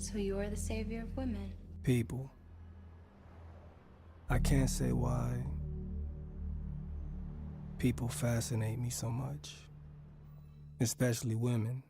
So you're the savior of women. People. I can't say why people fascinate me so much, especially women.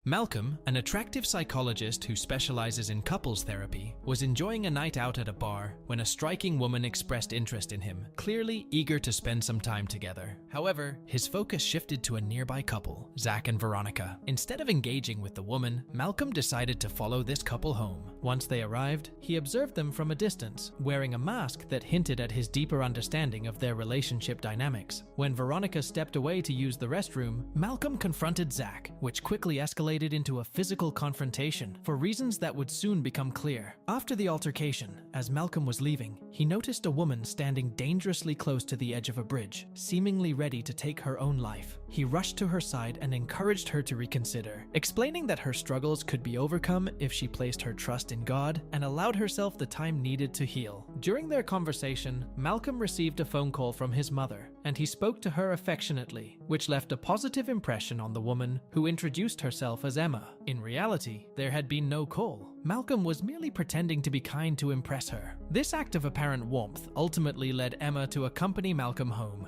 Malcolm, an attractive psychologist who specializes in couples therapy, was enjoying a night out at a bar when a striking woman expressed interest in him, clearly eager to spend some time together. However, his focus shifted to a nearby couple, Zach and Veronica. Instead of engaging with the woman, Malcolm decided to follow this couple home. Once they arrived, he observed them from a distance, wearing a mask that hinted at his deeper understanding of their relationship dynamics. When Veronica stepped away to use the restroom, Malcolm confronted Zach, which quickly escalated into a physical confrontation for reasons that would soon become clear. After the altercation, as Malcolm was leaving, he noticed a woman standing dangerously close to the edge of a bridge, seemingly ready to take her own life. He rushed to her side and encouraged her to reconsider, explaining that her struggles could be overcome if she placed her trust in God and allowed herself the time needed to heal. During their conversation, Malcolm received a phone call from his mother, and he spoke to her affectionately, which left a positive impression on the woman, who introduced herself as Emma. In reality, there had been no call. Malcolm was merely pretending to be kind to impress her. This act of apparent warmth ultimately led Emma to accompany Malcolm home.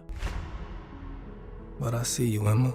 But I see you, Emma.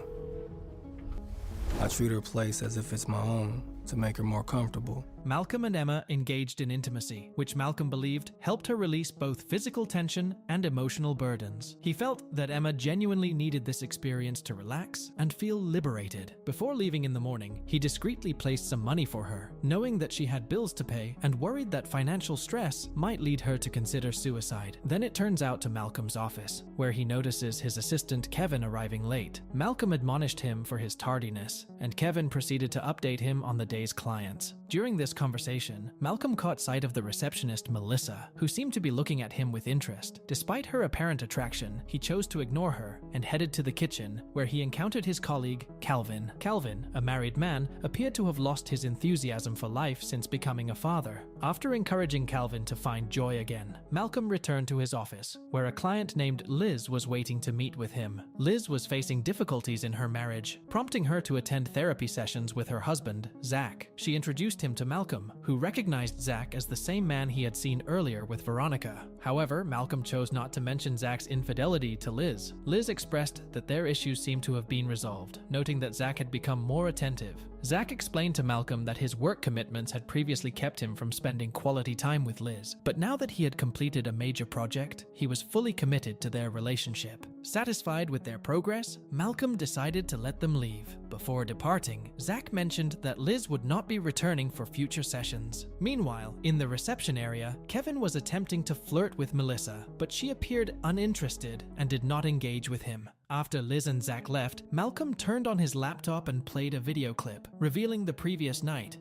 I treat her place as if it's my own to make her more comfortable. Malcolm and Emma engaged in intimacy, which Malcolm believed helped her release both physical tension and emotional burdens. He felt that Emma genuinely needed this experience to relax and feel liberated. Before leaving in the morning, he discreetly placed some money for her, knowing that she had bills to pay and worried that financial stress might lead her to consider suicide. Then it turns out to Malcolm's office, where he notices his assistant Kevin arriving late. Malcolm admonished him for his tardiness, and Kevin proceeded to update him on the day's clients. During this conversation, Malcolm caught sight of the receptionist Melissa, who seemed to be looking at him with interest. Despite her apparent attraction, he chose to ignore her and headed to the kitchen, where he encountered his colleague, Calvin. Calvin, a married man, appeared to have lost his enthusiasm for life since becoming a father. After encouraging Calvin to find joy again, Malcolm returned to his office, where a client named Liz was waiting to meet with him. Liz was facing difficulties in her marriage, prompting her to attend therapy sessions with her husband, Zach. She introduced him to Malcolm, who recognized Zach as the same man he had seen earlier with Veronica. However, Malcolm chose not to mention Zach's infidelity to Liz. Liz expressed that their issues seemed to have been resolved, noting that Zach had become more attentive. Zach explained to Malcolm that his work commitments had previously kept him from spending quality time with Liz, but now that he had completed a major project, he was fully committed to their relationship. Satisfied with their progress, Malcolm decided to let them leave. Before departing, Zach mentioned that Liz would not be returning for future sessions. Meanwhile, in the reception area, Kevin was attempting to flirt with Melissa, but she appeared uninterested and did not engage with him. After Liz and Zach left, Malcolm turned on his laptop and played a video clip, revealing the previous night.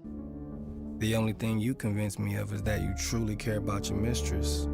The only thing you convince me of is that you truly care about your mistress.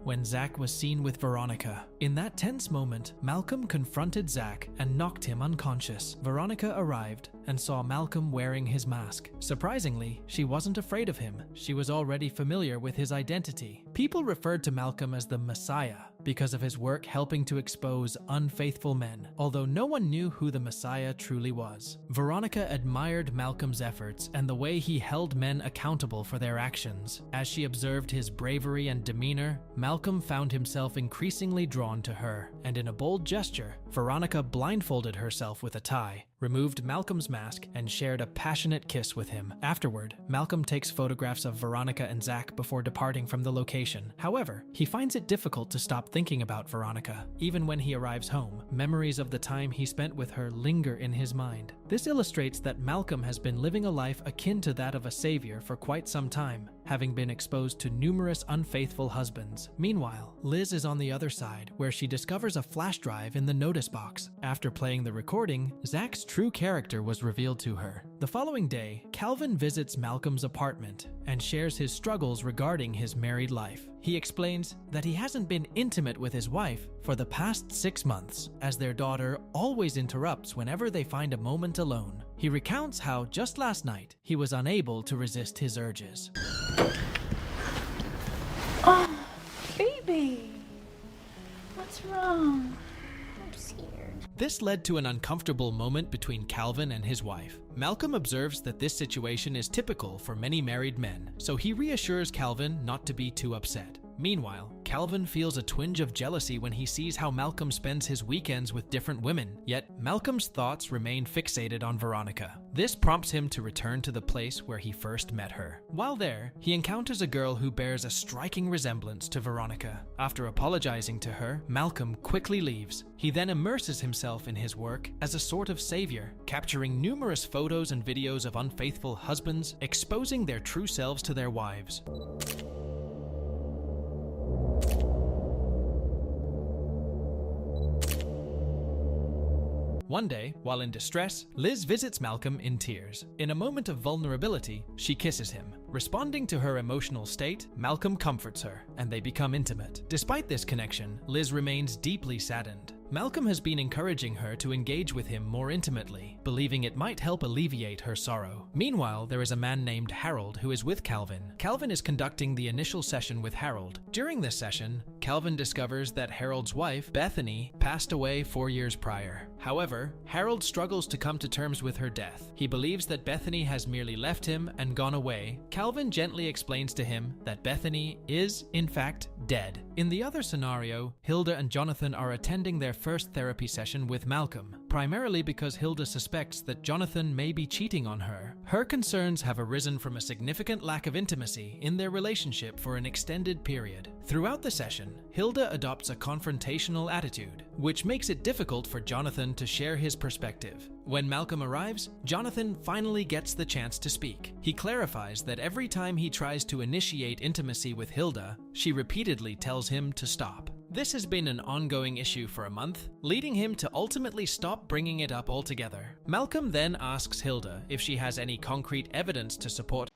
When Zach was seen with Veronica. In that tense moment, Malcolm confronted Zach and knocked him unconscious. Veronica arrived and saw Malcolm wearing his mask. Surprisingly, she wasn't afraid of him. She was already familiar with his identity. People referred to Malcolm as the Messiah because of his work helping to expose unfaithful men, although no one knew who the Messiah truly was. Veronica admired Malcolm's efforts and the way he held men accountable for their actions. As she observed his bravery and demeanor, Malcolm found himself increasingly drawn to her, and in a bold gesture, Veronica blindfolded herself with a tie, removed Malcolm's mask, and shared a passionate kiss with him. Afterward, Malcolm takes photographs of Veronica and Zach before departing from the location. However, he finds it difficult to stop thinking about Veronica. Even when he arrives home, memories of the time he spent with her linger in his mind. This illustrates that Malcolm has been living a life akin to that of a savior for quite some time, having been exposed to numerous unfaithful husbands. Meanwhile, Liz is on the other side, where she discovers a flash drive in the notice box. After playing the recording, Zach's true character was revealed to her. The following day, Calvin visits Malcolm's apartment and shares his struggles regarding his married life. He explains that he hasn't been intimate with his wife for the past 6 months, as their daughter always interrupts whenever they find a moment alone. He recounts how just last night, he was unable to resist his urges. Oh, baby. What's wrong? I'm scared. This led to an uncomfortable moment between Calvin and his wife. Malcolm observes that this situation is typical for many married men, so he reassures Calvin not to be too upset. Meanwhile, Calvin feels a twinge of jealousy when he sees how Malcolm spends his weekends with different women, yet Malcolm's thoughts remain fixated on Veronica. This prompts him to return to the place where he first met her. While there, he encounters a girl who bears a striking resemblance to Veronica. After apologizing to her, Malcolm quickly leaves. He then immerses himself in his work as a sort of savior, capturing numerous photos and videos of unfaithful husbands, exposing their true selves to their wives. One day, while in distress, Liz visits Malcolm in tears. In a moment of vulnerability, she kisses him. Responding to her emotional state, Malcolm comforts her, and they become intimate. Despite this connection, Liz remains deeply saddened. Malcolm has been encouraging her to engage with him more intimately, believing it might help alleviate her sorrow. Meanwhile, there is a man named Harold who is with Calvin. Calvin is conducting the initial session with Harold. During this session, Calvin discovers that Harold's wife, Bethany, passed away 4 years prior. However, Harold struggles to come to terms with her death. He believes that Bethany has merely left him and gone away. Calvin gently explains to him that Bethany is, in fact, dead. In the other scenario, Hilda and Jonathan are attending their first therapy session with Malcolm, primarily because Hilda suspects that Jonathan may be cheating on her. Her concerns have arisen from a significant lack of intimacy in their relationship for an extended period. Throughout the session, Hilda adopts a confrontational attitude, which makes it difficult for Jonathan to share his perspective. When Malcolm arrives, Jonathan finally gets the chance to speak. He clarifies that every time he tries to initiate intimacy with Hilda, she repeatedly tells him to stop. This has been an ongoing issue for a month, leading him to ultimately stop bringing it up altogether. Malcolm then asks Hilda if she has any concrete evidence to support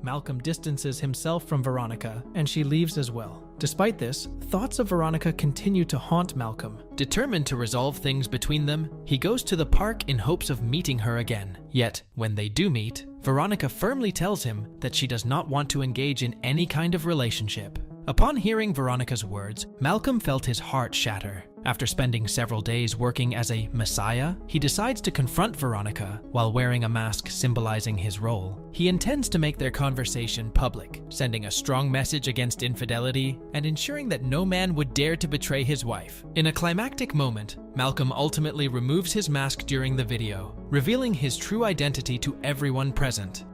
Malcolm distances himself from Veronica, and she leaves as well. Despite this, thoughts of Veronica continue to haunt Malcolm. Determined to resolve things between them, he goes to the park in hopes of meeting her again. Yet, when they do meet, Veronica firmly tells him that she does not want to engage in any kind of relationship. Upon hearing Veronica's words, Malcolm felt his heart shatter. After spending several days working as a messiah, he decides to confront Veronica while wearing a mask symbolizing his role. He intends to make their conversation public, sending a strong message against infidelity and ensuring that no man would dare to betray his wife. In a climactic moment, Malcolm ultimately removes his mask during the video, revealing his true identity to everyone present.